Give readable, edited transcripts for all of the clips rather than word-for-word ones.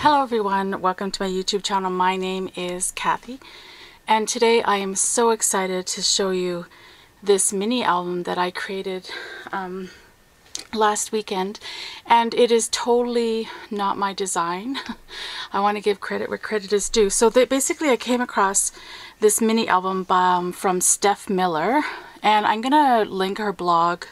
Hello everyone, welcome to my YouTube channel. My name is Kathy, and today I am so excited to show you this mini album that I created last weekend, and it is totally not my design. I want to give credit where credit is due. So basically I came across this mini album from Steph Miller, and I'm gonna link her blog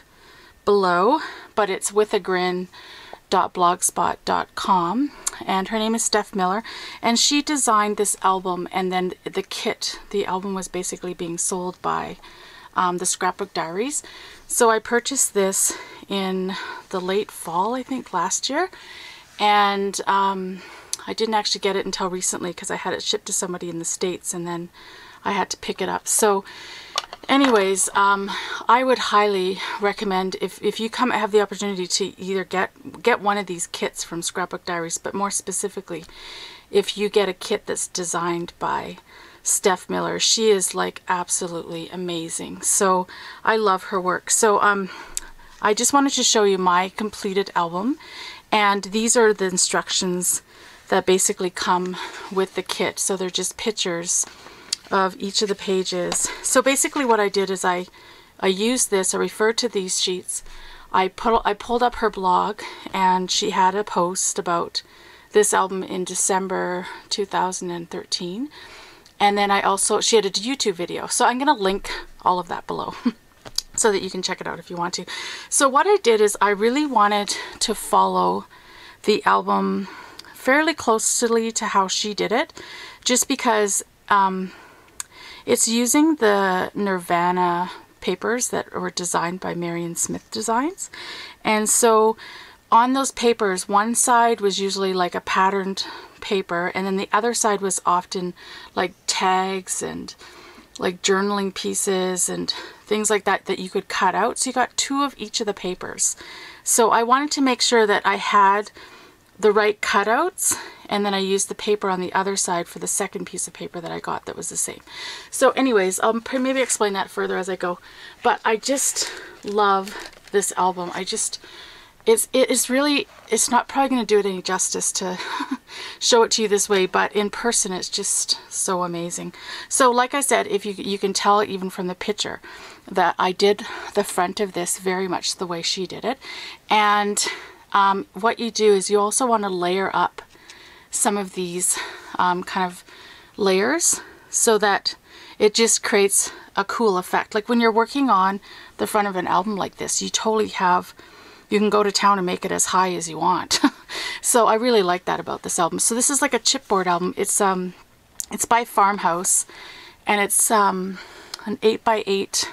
below, but it's withagrin.blogspot.com, and her name is Steph Miller, and she designed this album, and then the album was basically being sold by the Scrapbook Diaries. So I purchased this in the late fall, I think last year, and I didn't actually get it until recently because I had it shipped to somebody in the States and then I had to pick it up. So anyways, I would highly recommend if you have the opportunity to either get one of these kits from Scrapbook Diaries, but more specifically, if you get a kit that's designed by Steph Miller. She is like absolutely amazing. So I love her work. So I just wanted to show you my completed album, and these are the instructions that basically come with the kit. So they're just pictures of each of the pages. So basically what I did is I used this, I referred to these sheets. I pulled up her blog, and she had a post about this album in December 2013. And then she had a YouTube video. So I'm going to link all of that below so that you can check it out if you want to. So what I did is I really wanted to follow the album fairly closely to how she did it, just because it's using the Nirvana papers that were designed by Marion Smith Designs. And so on those papers, one side was usually like a patterned paper, and then the other side was often like tags and like journaling pieces and things like that that you could cut out. So you got two of each of the papers. So I wanted to make sure that I had the right cutouts, and then I used the paper on the other side for the second piece of paper that I got that was the same. So anyways, I'll maybe explain that further as I go, but I just love this album. It's not probably going to do it any justice to show it to you this way, but in person it's just so amazing. So like I said, if you can tell even from the picture that I did the front of this very much the way she did it. And what you do is you also want to layer up some of these kind of layers so that it just creates a cool effect. Like when you're working on the front of an album like this, you can go to town and make it as high as you want. So I really like that about this album. So this is like a chipboard album. It's by Farmhouse, and it's an 8x8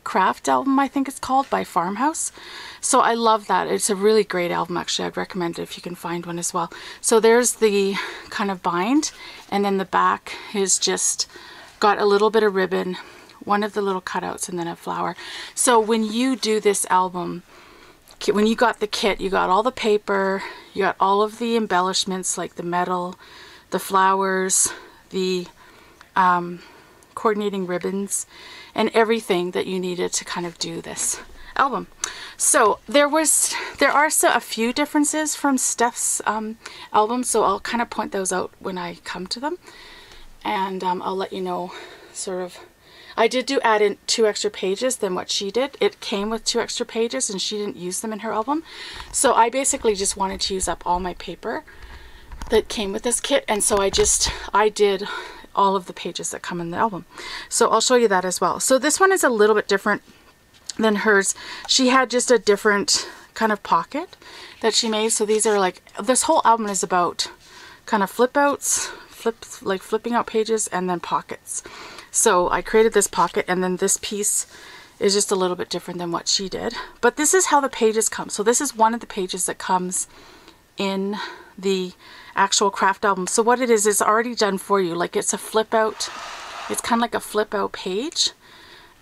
craft album, I think it's called, by Farmhouse. So I love that. It's a really great album, actually. I'd recommend it if you can find one as well. So there's the kind of bind, and then the back is just got a little bit of ribbon, one of the little cutouts, and then a flower. So when you do this album, when you got the kit, you got all the paper, you got all of the embellishments like the metal, the flowers, the coordinating ribbons, and everything that you needed to kind of do this album. So there are a few differences from Steph's album, so I'll kind of point those out when I come to them, and I'll let you know sort of. I did add in 2 extra pages than what she did. It came with 2 extra pages, and she didn't use them in her album. So I basically just wanted to use up all my paper that came with this kit, and so I did all of the pages that come in the album. So I'll show you that as well. So this one is a little bit different than hers. She had just a different kind of pocket that she made. So these are like, this whole album is about kind of flipping out pages and then pockets. So I created this pocket, and then this piece is just a little bit different than what she did. But this is how the pages come. So this is one of the pages that comes in the actual craft album. So what it is already done for you. Like it's a flip out, it's kind of like a flip out page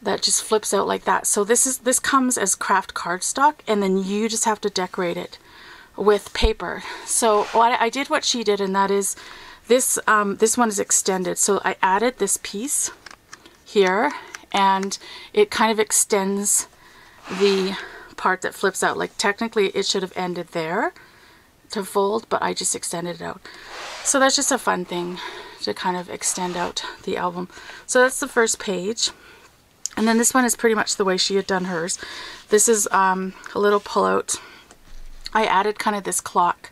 that just flips out like that. So this comes as craft cardstock, and then you just have to decorate it with paper. So I did what she did, and that is this one is extended. So I added this piece here, and it kind of extends the part that flips out. Like technically it should have ended there, to fold, but I just extended it out. So that's just a fun thing to kind of extend out the album. So that's the first page. And then this one is pretty much the way she had done hers. This is a little pullout. I added kind of this clock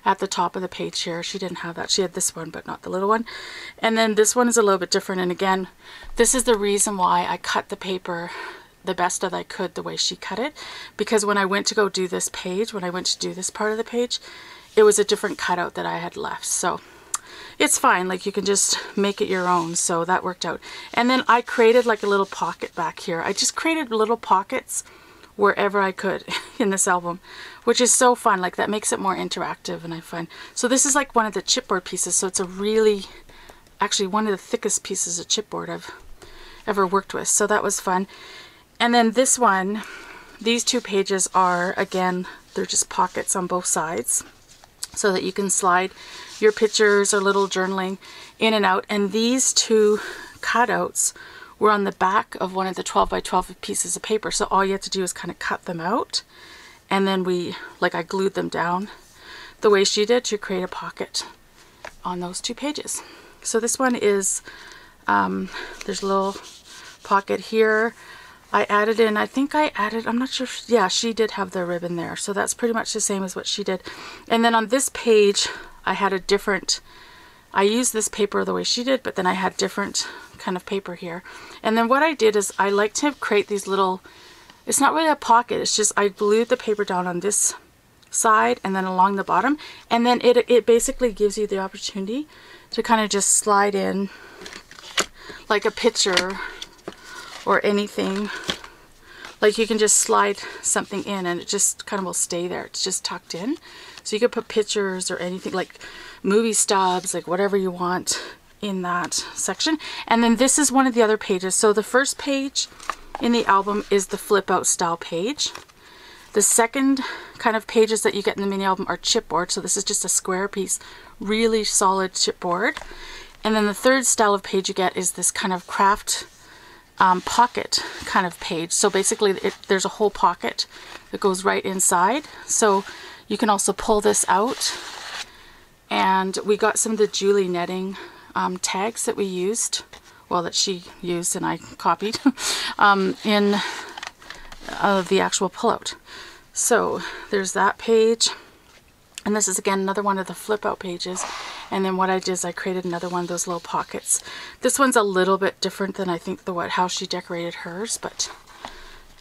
at the top of the page here. She didn't have that. She had this one, but not the little one. And then this one is a little bit different. And again, this is the reason why I cut the paper the best that I could the way she cut it. Because when I went to go do this page, when I went to do this part of the page, it was a different cutout that I had left. So it's fine. Like, you can just make it your own. So that worked out. And then I created like a little pocket back here. I just created little pockets wherever I could in this album, which is so fun. Like, that makes it more interactive, and I find. So this is like one of the chipboard pieces. So it's a really, actually one of the thickest pieces of chipboard I've ever worked with. So that was fun. And then this one, these two pages are, again, they're just pockets on both sides so that you can slide your pictures or little journaling in and out. And these two cutouts were on the back of one of the 12 by 12 pieces of paper. So all you have to do is kind of cut them out. And then I glued them down the way she did to create a pocket on those two pages. So this one is, there's a little pocket here. I added in, I think I added, I'm not sure, yeah, she did have the ribbon there. So that's pretty much the same as what she did. And then on this page, I had a different, I used this paper the way she did, but then I had different kind of paper here. And then what I did is I like to create these little, it's not really a pocket, it's just I glued the paper down on this side and then along the bottom. And then it basically gives you the opportunity to kind of just slide in like a picture or anything. Like, you can just slide something in and it just kind of will stay there. It's just tucked in. So you could put pictures or anything, like movie stubs, like whatever you want in that section. And then this is one of the other pages. So the first page in the album is the flip out style page. The second kind of pages that you get in the mini album are chipboard. So this is just a square piece, really solid chipboard. And then the third style of page you get is this kind of craft pocket kind of page. So basically there's a whole pocket that goes right inside. So you can also pull this out. And we got some of the Julie netting tags that we used, well, that she used and I copied in the actual pullout. So there's that page. And this is again another one of the flip out pages. And then what I did is I created another one of those little pockets. This one's a little bit different than I think how she decorated hers, but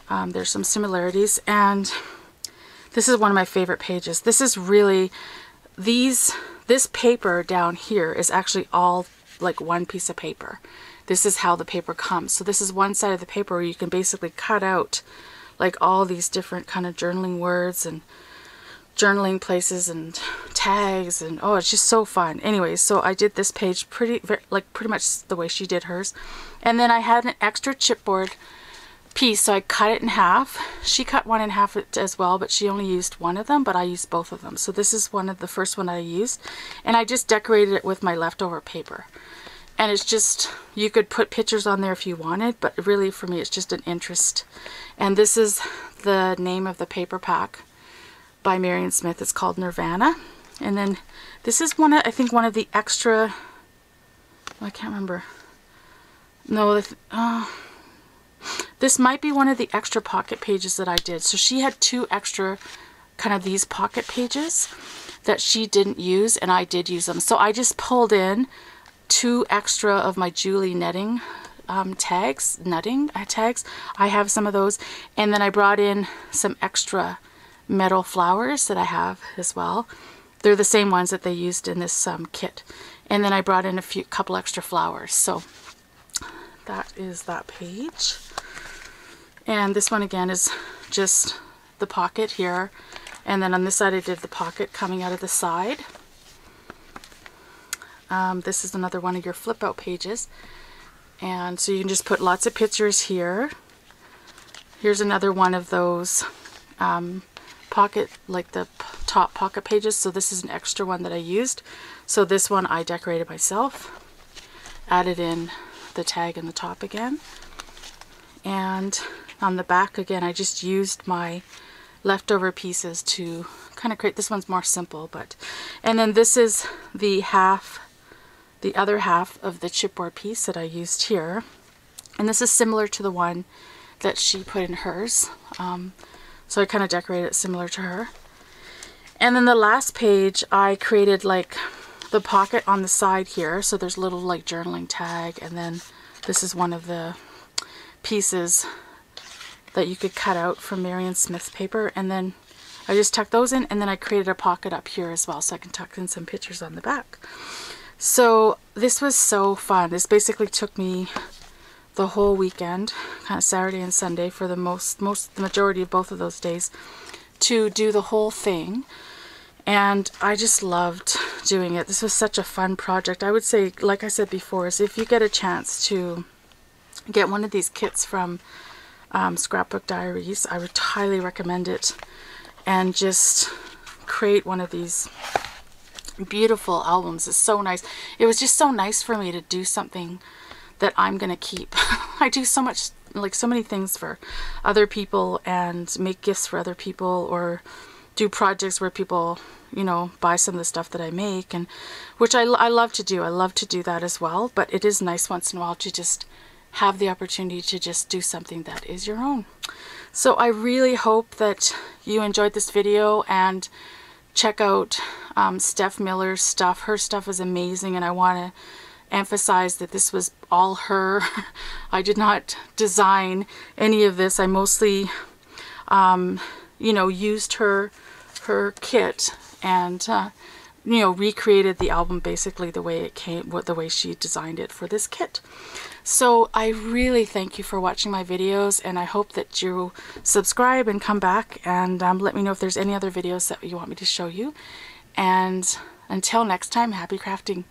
there's some similarities. And this is one of my favorite pages. This is really, this paper down here is actually all like one piece of paper. This is how the paper comes. So this is one side of the paper where you can basically cut out like all these different kind of journaling words and journaling places and tags, and oh, it's just so fun. Anyways, so I did this page pretty much the way she did hers. And then I had an extra chipboard piece, so I cut it in half. She cut one in half as well, but she only used one of them, but I used both of them. So this is the first one I used, and I just decorated it with my leftover paper. And it's just, you could put pictures on there if you wanted, but really for me it's just an interest. And this is the name of the paper pack by Marion Smith. It's called Nirvana. And then this is I think one of the extra, I can't remember. No, this might be one of the extra pocket pages that I did. So she had two extra kind of these pocket pages that she didn't use, and I did use them. So I just pulled in two extra of my Julie netting tags. I have some of those. And then I brought in some extra metal flowers that I have as well. They're the same ones that they used in this kit. And then I brought in a couple extra flowers. So that is that page. And this one again is just the pocket here. And then on this side I did the pocket coming out of the side. This is another one of your flip out pages. And so you can just put lots of pictures here. Here's another one of those pocket, like the top pocket pages. So this is an extra one that I used. So this one I decorated myself, added in the tag in the top again. And on the back again, I just used my leftover pieces to kind of create. This one's more simple, but, and then this is the other half of the chipboard piece that I used here. And this is similar to the one that she put in hers. So I kind of decorated it similar to her. And then the last page, I created like the pocket on the side here. So there's a little like journaling tag. And then this is one of the pieces that you could cut out from Marion Smith paper. And then I just tucked those in, and then I created a pocket up here as well so I can tuck in some pictures on the back. So this was so fun. This basically took me the whole weekend, kind of Saturday and Sunday for the majority of both of those days, to do the whole thing. And I just loved doing it. This was such a fun project. I would say, like I said before, is if you get a chance to get one of these kits from Scrapbook Diaries, I would highly recommend it, and just create one of these beautiful albums. It's so nice. It was just so nice for me to do something that I'm gonna keep. I do so much, like so many things for other people, and make gifts for other people, or do projects where people, you know, buy some of the stuff that I make, and which I love to do. I love to do that as well, but it is nice once in a while to just have the opportunity to just do something that is your own. So I really hope that you enjoyed this video, and check out Steph Miller's stuff. Her stuff is amazing, and I want to emphasize that this was all her. I did not design any of this. I mostly you know, used her kit and you know, recreated the album basically the way it came, the way she designed it for this kit. So I really thank you for watching my videos, and I hope that you subscribe and come back and let me know if there's any other videos that you want me to show you. And until next time, happy crafting.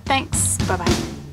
Thanks. Bye-bye.